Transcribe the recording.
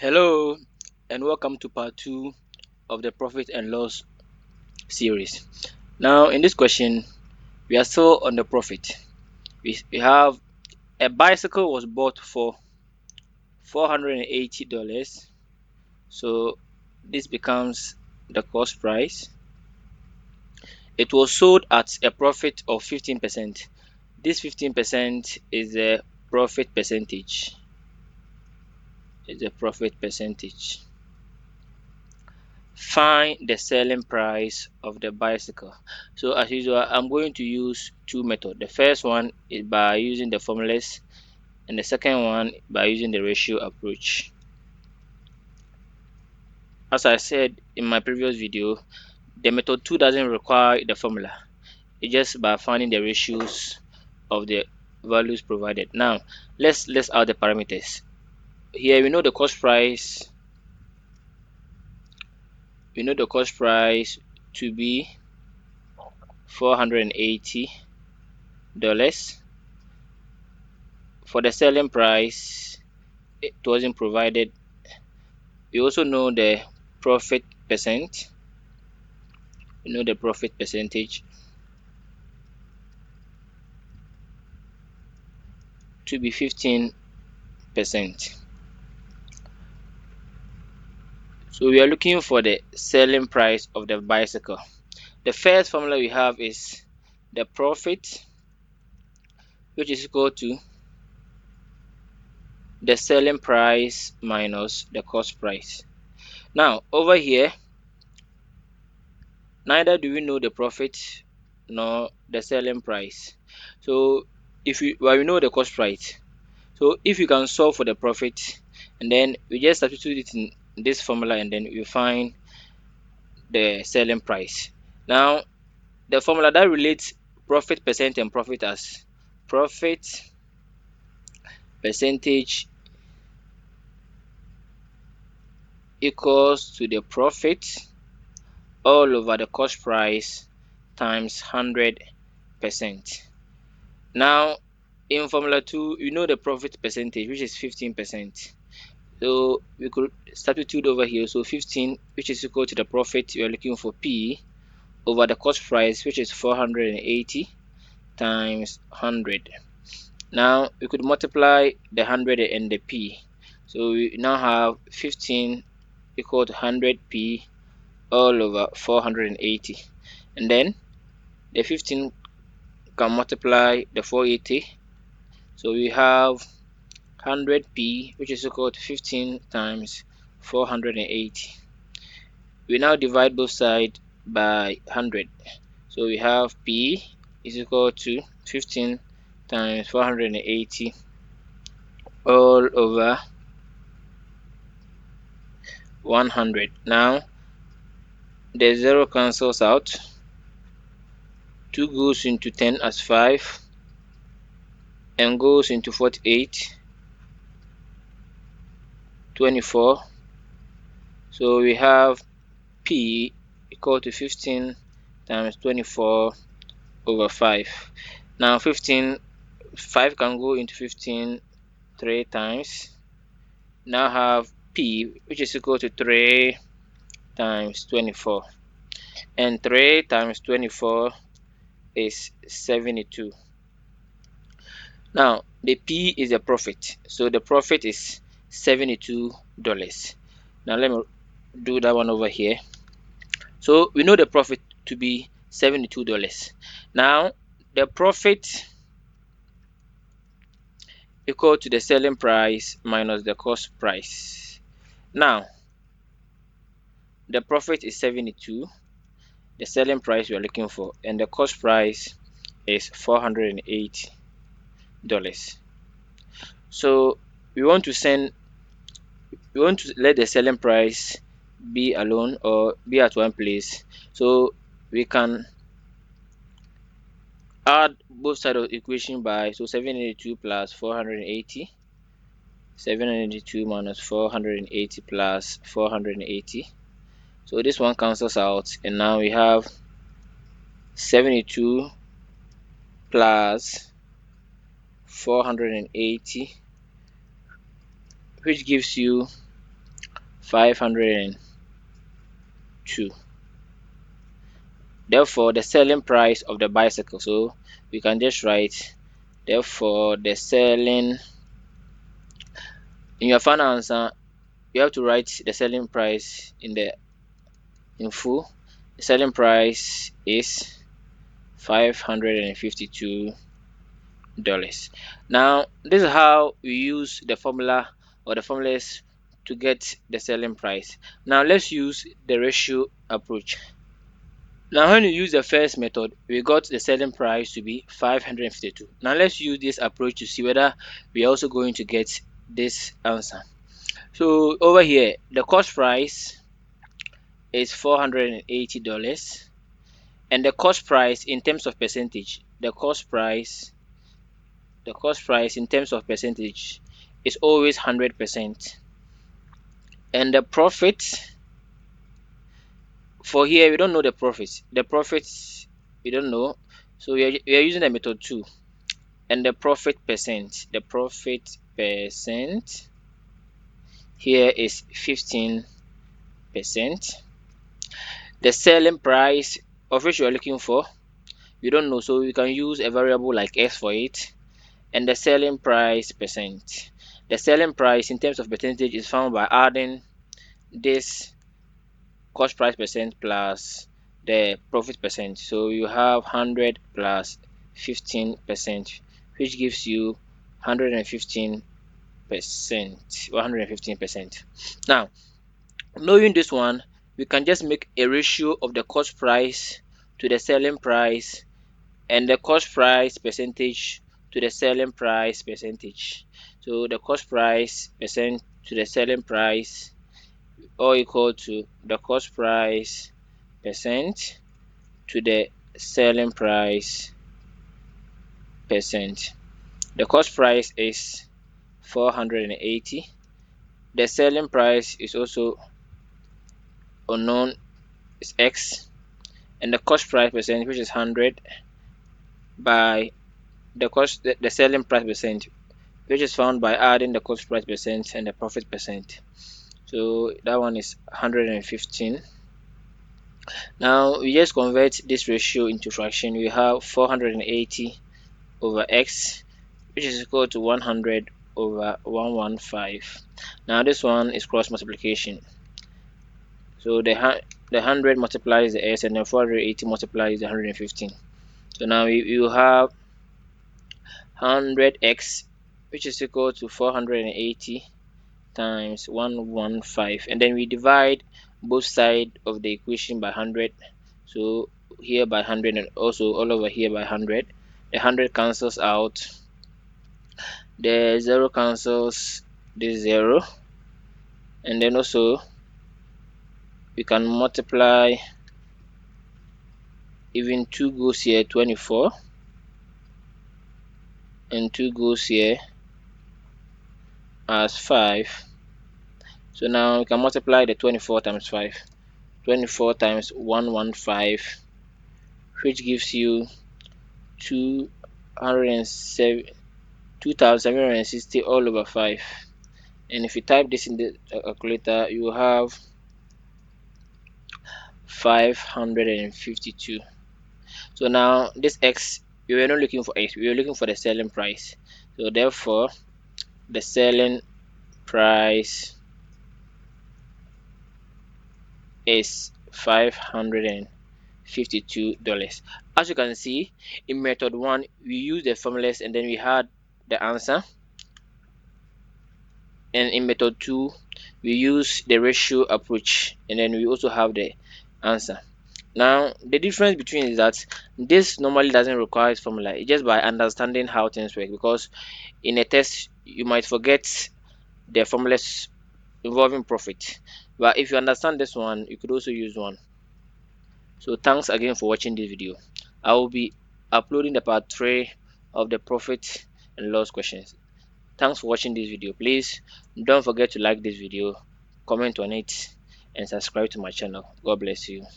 Hello and welcome to part 2 of the profit and loss series. Now in this question we are still on the profit. We have a bicycle was bought for $480. So this becomes the cost price. It was sold at a profit of 15%. This 15% is the profit percentage. Is the profit percentage. Find the selling price of the bicycle. So as usual, I'm going to use two methods. The first one is by using the formulas, and the second one by using the ratio approach. As I said in my previous video, the method 2 doesn't require the formula. It's just by finding the ratios of the values provided. Now let's list out the parameters. Here we know the cost price. We know the cost price to be $480. For the selling price, it wasn't provided. We also know the profit percent. We know the profit percentage to be 15%. So we are looking for the selling price of the bicycle. The first formula we have is the profit, which is equal to the selling price minus the cost price. Now over here, neither do we know the profit nor the selling price. So we know the cost price. So if you can solve for the profit, and then we just substitute it in this formula, and then we find the selling price. Now the formula that relates profit percent and profit as profit percentage equals to the profit all over the cost price times 100%. Now in formula 2 you know the profit percentage, which is 15%. So we could substitute over here. So 15, which is equal to the profit we are looking for, P, over the cost price, which is 480 times 100. Now we could multiply the 100 and the P. So we now have 15 equal to 100P all over 480. And then the 15 can multiply the 480. So we have 100P, which is equal to 15 times 480. We now divide both sides by 100. So we have P is equal to 15 times 480 all over 100. Now the 0 cancels out. 2 goes into 10 as 5 and goes into 48, 24. So we have P equal to 15 times 24 over 5. Now 5 can go into 15 3 times. Now have P, which is equal to 3 times 24, and 3 times 24 is 72. Now the P is the profit, so the profit is $72. Now let me do that one over here. So we know the profit to be $72. Now the profit equal to the selling price minus the cost price. Now the profit is 72, the selling price we are looking for, and the cost price is $480. So we want to let the selling price be alone or be at one place, so we can add both sides of the equation by 782 plus 480, 782 minus 480 plus 480. So this one cancels out, and now we have 72 plus 480, which gives you 502. Therefore, the selling price of the bicycle. So we can just write, therefore, the selling, in your final answer, you have to write the selling price in full. The selling price is $552. Now, this is how we use the formula or the formulas to get the selling price. Now, let's use the ratio approach. Now, when you use the first method, we got the selling price to be 552. Now, let's use this approach to see whether we are also going to get this answer. So, over here, the cost price is $480, and the cost price in terms of percentage, the cost price in terms of percentage is always 100%. And the profit, for here we don't know the profits. The profits we don't know, so we are using the method 2. And the profit percent here is 15%. The selling price of which you are looking for, we don't know, so we can use a variable like s for it. And the selling price percent, the selling price in terms of percentage is found by adding this cost price percent plus the profit percent. So you have 100 plus 15%, which gives you 115%. 115%. Now, knowing this one, we can just make a ratio of the cost price to the selling price and the cost price percentage to the selling price percentage. So the cost price percent to the selling price, or equal to the cost price percent to the selling price percent. The cost price is 480. The selling price is also unknown, is x, and the cost price percent, which is 100, by the selling price percent, which is found by adding the cost price percent and the profit percent. So that one is 115. Now we just convert this ratio into fraction. We have 480 over x, which is equal to 100 over 115. Now this one is cross multiplication. So the 100 multiplies the s, and then 480 multiplies the 115. So now you have 100x, which is equal to 480 times 115, and then we divide both sides of the equation by 100. So here by 100 and also all over here by 100. The 100 cancels out, the 0 cancels this 0, and then also we can multiply. Even 2 goes here, 24, and 2 goes here as 5. So now we can multiply the 24 times 5. 24 times 115, which gives you 2760 all over 5. And if you type this in the calculator, you will have 552. So now this x, we were not looking for x, we were looking for the selling price. So therefore the selling price is $552. As you can see, in method 1 we used the formulas and then we had the answer, and in method 2 we use the ratio approach and then we also have the answer. Now the difference between is that this normally doesn't require formula. It's just by understanding how things work, because in a test you might forget the formulas involving profit, but if you understand this one you could also use one. So thanks again for watching this video. I will be uploading the part 3 of the profit and loss questions. Thanks for watching this video. Please don't forget to like this video, comment on it, and subscribe to my channel. God bless you.